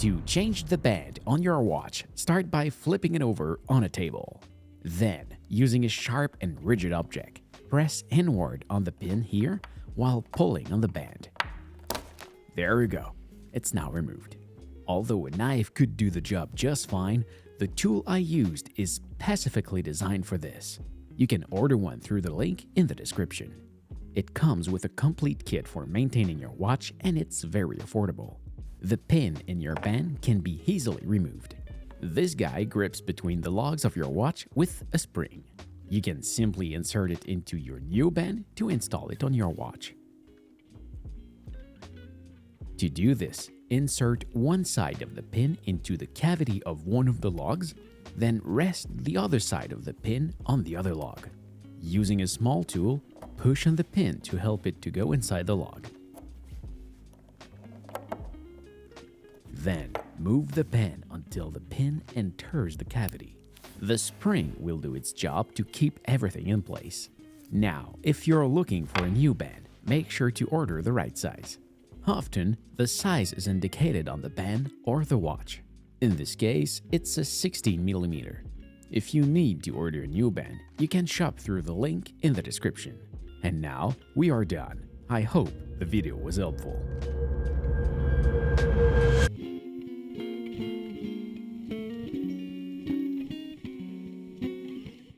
To change the band on your watch, start by flipping it over on a table. Then, using a sharp and rigid object, press inward on the pin here while pulling on the band. There you go. It's now removed. Although a knife could do the job just fine, the tool I used is specifically designed for this. You can order one through the link in the description. It comes with a complete kit for maintaining your watch and it's very affordable. The pin in your band can be easily removed. This guy grips between the lugs of your watch with a spring. You can simply insert it into your new band to install it on your watch. To do this, insert one side of the pin into the cavity of one of the lugs, then rest the other side of the pin on the other lug. Using a small tool, push on the pin to help it to go inside the lug. Then, move the pen until the pin enters the cavity. The spring will do its job to keep everything in place. Now, if you're looking for a new band, make sure to order the right size. Often, the size is indicated on the band or the watch. In this case, it's a 16mm. If you need to order a new band, you can shop through the link in the description. And now, we are done. I hope the video was helpful.